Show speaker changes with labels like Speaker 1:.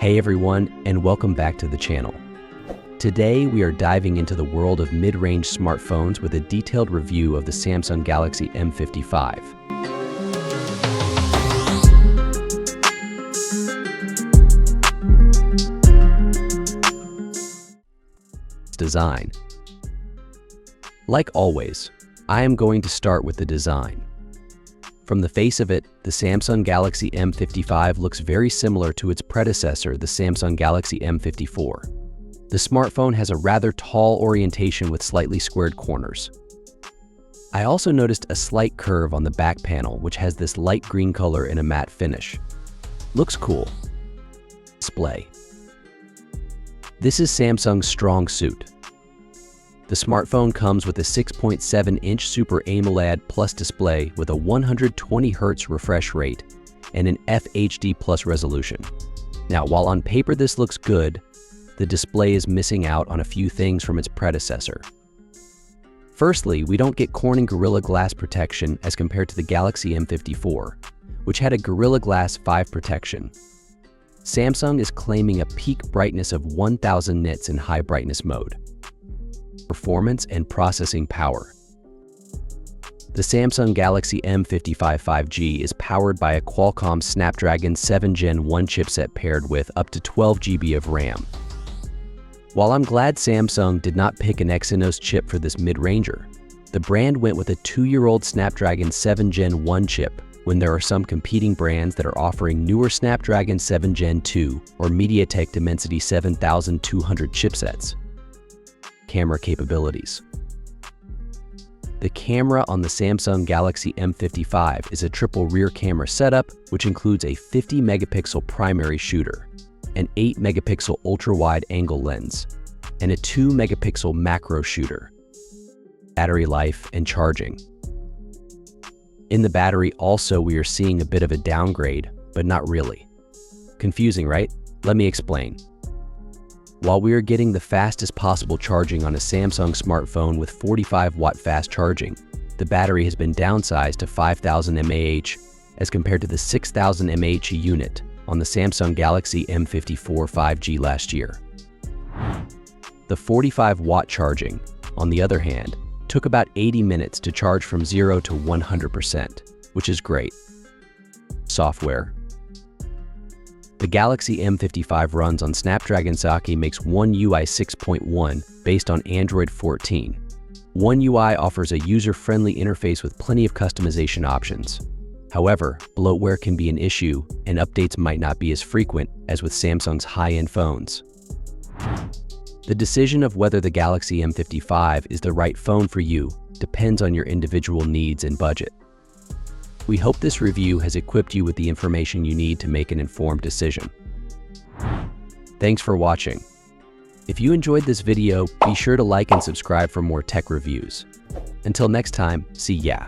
Speaker 1: Hey everyone, and welcome back to the channel. Today we are diving into the world of mid-range smartphones with a detailed review of the Samsung Galaxy M55. Design. Like always, I am going to start with the design. From the face of it, the Samsung Galaxy M55 looks very similar to its predecessor, the Samsung Galaxy M54. The smartphone has a rather tall orientation with slightly squared corners. I also noticed a slight curve on the back panel, which has this light green color in a matte finish. Looks cool. Display. This is Samsung's strong suit. The smartphone comes with a 6.7-inch Super AMOLED Plus display with a 120Hz refresh rate and an FHD Plus resolution. Now, while on paper this looks good, the display is missing out on a few things from its predecessor. Firstly, we don't get Corning Gorilla Glass protection as compared to the Galaxy M54, which had a Gorilla Glass 5 protection. Samsung is claiming a peak brightness of 1000 nits in high brightness mode. Performance and processing power. The Samsung Galaxy M55 5G is powered by a Qualcomm Snapdragon 7 Gen 1 chipset paired with up to 12 GB of RAM. While I'm glad Samsung did not pick an Exynos chip for this mid-ranger, the brand went with a 2-year-old Snapdragon 7 Gen 1 chip when there are some competing brands that are offering newer Snapdragon 7 Gen 2 or MediaTek Dimensity 7200 chipsets. Camera capabilities. The camera on the Samsung Galaxy M55 is a triple rear camera setup, which includes a 50-megapixel primary shooter, an 8-megapixel ultra-wide angle lens, and a 2-megapixel macro shooter. Battery life and charging. In the battery also we are seeing a bit of a downgrade, but not really. Confusing, right? Let me explain. While we are getting the fastest possible charging on a Samsung smartphone with 45-watt fast charging, the battery has been downsized to 5000 mAh as compared to the 6000 mAh unit on the Samsung Galaxy M54 5G last year. The 45-watt charging, on the other hand, took about 80 minutes to charge from 0 to 100%, which is great. Software. The Galaxy M55 runs on Snapdragon makes One UI 6.1 based on Android 14. One UI offers a user-friendly interface with plenty of customization options. However, bloatware can be an issue and updates might not be as frequent as with Samsung's high-end phones. The decision of whether the Galaxy M55 is the right phone for you depends on your individual needs and budget. We hope this review has equipped you with the information you need to make an informed decision. Thanks for watching. If you enjoyed this video, be sure to like and subscribe for more tech reviews. Until next time, see ya.